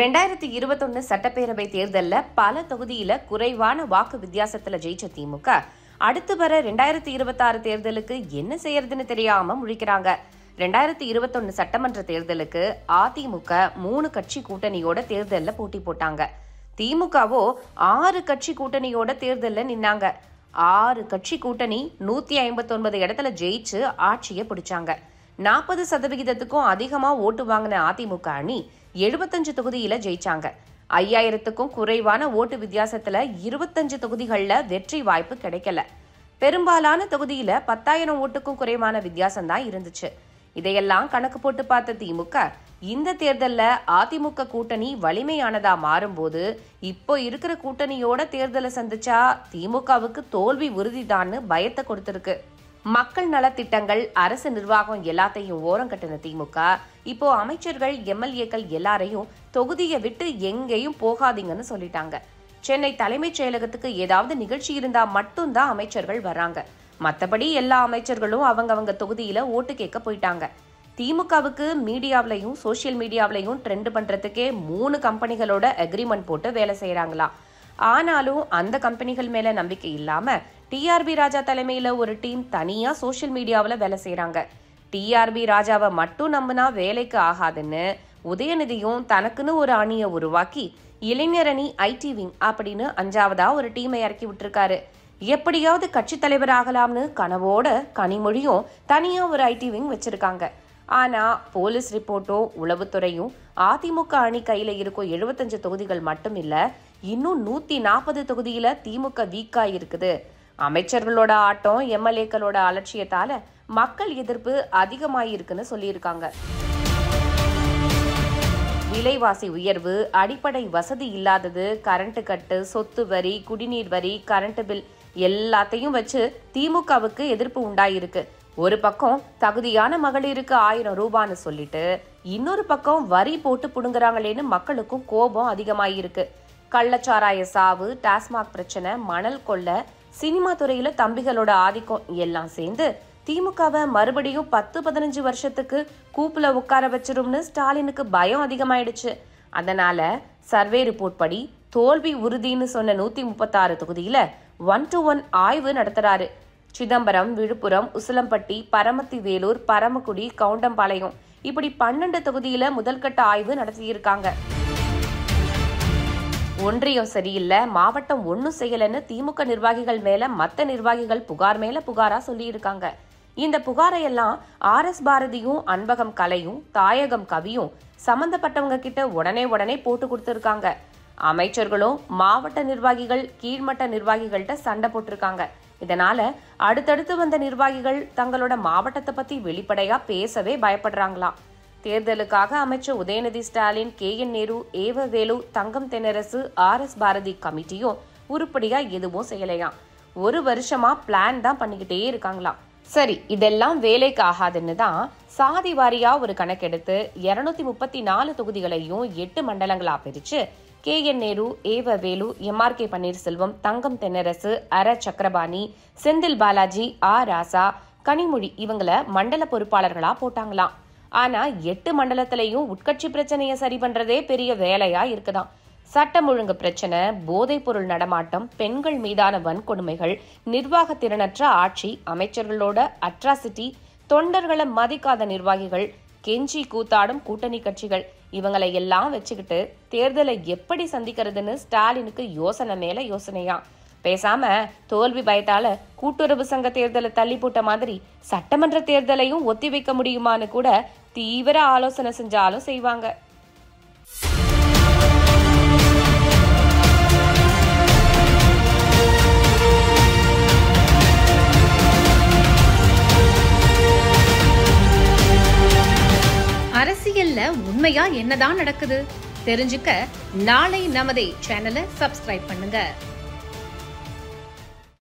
2021 சட்டப்பேரவை தேர்தல்ல பல தொகுதியில குறைவான வாக்கு வித்தியாசத்துல ஜெயிச்ச திமுக அடுத்து வர 2026 தேர்தலுக்கு என்ன செய்யறதுன்னு தெரியாம முழிக்கிறாங்க. 2021 சட்டமன்ற தேர்தலுக்கு அதிமுக 3 கட்சி கூட்டணியோட தேர்தல்ல போட்டி போட்டாங்க. திமுகவோ 6 கட்சி கூட்டணியோட தேர்தல்ல நின்னாங்க. 6 கட்சி கூட்டணி 159 இடத்துல ஜெயிச்சு ஆட்சியை பிடிச்சாங்க. 40% அதிகமா ஓட்டு வாங்கின அதிமுக அணி 75 தொகுதியில ஜெயிச்சாங்க. 5000க்கும் குறைவான ஓட்டு வித்தியாசத்துல 25 தொகுதிகள்ல வெற்றி வாய்ப்பு கிடைக்கல. பெரும்பாலான தொகுதியில 10,000 ஓட்டுக்கும் குறைவான வித்தியாசம் தான் இருந்துச்சு. இதையெல்லாம் கணக்கு போட்டு பார்த்த திமுக இந்த தேர்தல்ல அதிமுக கூட்டணி வலிமையானதா மாறும்போது இப்போ இருக்கிற கூட்டணியோட தேர்தலை சந்திச்சா திமுகவுக்கு தோல்வி உறுதிதான்னு பயத்தை கொடுத்திருக்கு. மக்கள் நலத்திட்டங்கள், அரசு நிர்வாகம் எல்லாத்தையும் ஓரம் கட்டின திமுக இப்போ அமைச்சர்கள், எம்எல்ஏக்கள் எல்லாரையும் தொகுதியை விட்டு எங்கேயும் போகாதீங்கன்னு சொல்லிட்டாங்க. சென்னை தலைமைச் செயலகத்துக்கு ஏதாவது நிகழ்ச்சி இருந்தா மட்டும்தான் அமைச்சர்கள் வர்றாங்க. மற்றபடி எல்லா அமைச்சர்களும் அவங்க தொகுதியில ஓட்டு கேட்க போயிட்டாங்க. திமுகவுக்கு மீடியாவிலையும் சோசியல் மீடியாவிலையும் ட்ரெண்ட் பண்றதுக்கே 3 கம்பெனிகளோட அக்ரிமெண்ட் போட்டு வேலை செய்யறாங்களாம். ஆனாலும் அந்த கம்பெனிகள் மேல நம்பிக்கை இல்லாம டிஆர்பி ராஜா தலைமையில ஒரு டீம் தனியா சோசியல் மீடியாவில் வேலை செய்யறாங்க. டிஆர்பி ராஜாவை மட்டும் நம்பினா வேலைக்கு ஆகாதுன்னு உதயநிதியும் தனக்குன்னு ஒரு அணியை உருவாக்கி இளைஞரணி ஐடி விங் அப்படின்னு 5வதா ஒரு டீமை இறக்கி விட்டுருக்காரு. எப்படியாவது கட்சி தலைவர் ஆகலாம்னு கனவோட கனிமொழியும் தனியா ஒரு ஐடி விங் வச்சிருக்காங்க. ஆனா போலீஸ் ரிப்போர்ட்டும் உளவுத்துறையும் அதிமுக அணி கையில இருக்கும் 75 தொகுதிகள் மட்டும் இல்ல, இன்னும் 140 தொகுதியில திமுக வீக்கா இருக்குது. அமைச்சர்களோட ஆட்டம், எம்எல்ஏக்களோட அலட்சியத்தால மக்கள் எதிர்ப்பு அதிகமாயிருக்குன்னு சொல்லியிருக்காங்க. விலைவாசி உயர்வு, அடிப்படை வசதி இல்லாதது, கரண்ட் கட்டு, சொத்து வரி, குடிநீர் வரி, கரண்ட் பில் எல்லாத்தையும் வச்சு திமுகவுக்கு எதிர்ப்பு உண்டாயிருக்கு. ஒரு பக்கம் தகுதியான மகளிருக்கு 1000 ரூபான்னு சொல்லிட்டு இன்னொரு பக்கம் வரி போட்டு புடுங்குறாங்களேன்னு மக்களுக்கும் கோபம் அதிகமாயிருக்கு. கள்ளச்சாராய சாவு, டாஸ்மாக் பிரச்சனை, மணல் கொள்ள, சினிமா துறையில தம்பிகளோட ஆதிக்கம் எல்லாம் சேர்ந்து திமுகவை மறுபடியும் 10-15 வருஷத்துக்கு கூப்புல உட்கார வச்சிரும்னு ஸ்டாலினுக்கு பயம் அதிகமாயிடுச்சு. அதனால சர்வே ரிப்போர்ட் படி தோல்வி உறுதின்னு சொன்ன 136 தொகுதியில 1-to-1 ஆய்வு நடத்துறாரு. சிதம்பரம், விழுப்புரம், உசிலம்பட்டி, பரமத்தி வேலூர், பரமக்குடி, கவுண்டம்பாளையம் இப்படி 12 தொகுதியில முதல்கட்ட ஆய்வு நடத்தியிருக்காங்க. ஒன்றியம் சரியில்லை, மாவட்டம் ஒன்னும் செய்யலன்னு திமுக நிர்வாகிகள் மேல மத்த நிர்வாகிகள் புகார் மேல புகாரா சொல்லியிருக்காங்க. இந்த புகாரையெல்லாம் RS பாரதியும், அன்பகம் கலையும், தாயகம் கவியும் சம்பந்தப்பட்டவங்க கிட்ட உடனே போட்டு கொடுத்திருக்காங்க. அமைச்சர்களும் மாவட்ட நிர்வாகிகள் கீழ்மட்ட நிர்வாகிகள்கிட்ட சண்டை போட்டிருக்காங்க. இதனால அடுத்தடுத்து வந்த நிர்வாகிகள் தங்களோட மாவட்டத்தை பத்தி வெளிப்படையா பேசவே பயப்படுறாங்களாம். தேர்தலுக்காக அமைச்சர் உதயநிதி ஸ்டாலின், KN நேரு, வேலு, தங்கம் தென்னரசு, RS பாரதி கமிட்டியும் உருப்படியா எதுவும் செய்யலையாம். 1 வருஷமா பிளான் தான் பண்ணிக்கிட்டே இருக்காங்களாம். சரி, இதெல்லாம் வேலைக்கு ஆகாதுன்னு தான் சாதி வாரியா ஒரு கணக்கெடுத்து 234 தொகுதிகளையும் 8 மண்டலங்களா பிரிச்சு KN நேரு, வேலு, MRK பன்னீர்செல்வம், தங்கம் தென்னரசு, சக்கரபாணி, செந்தில் பாலாஜி, ராசா, கனிமொழி இவங்களை மண்டல பொறுப்பாளர்களா போட்டாங்களாம். ஆனா 8 மண்டலத்திலையும் உட்கட்சி பிரச்சனையை சரி பண்றதே பெரிய வேலையா இருக்குதாம். சட்டம் ஒழுங்கு பிரச்சனை, போதைப் பொருள் நடமாட்டம், பெண்கள் மீதான வன்கொடுமைகள், நிர்வாக திறனற்ற ஆட்சி, அமைச்சர்களோட அட்ராசிட்டி, தொண்டர்களை மதிக்காத நிர்வாகிகள், கெஞ்சி கூத்தாடும் கூட்டணி கட்சிகள் இவங்களை எல்லாம் வச்சுக்கிட்டு தேர்தலை எப்படி சந்திக்கிறதுன்னு ஸ்டாலினுக்கு யோசனை மேல யோசனையா. பேசாம தோல்வி பயத்தால கூட்டுறவு சங்க தேர்தலை தள்ளி போட்ட மாதிரி சட்டமன்ற தேர்தலையும் ஒத்தி வைக்க முடியுமான்னு கூட தீவிர ஆலோசனை செஞ்சாலும் செய்வாங்க. அரசியல்ல உண்மையா என்னதான் நடக்குது தெரிஞ்சுக்க நாளை நமதே சேனலை சப்ஸ்கிரைப் பண்ணுங்க.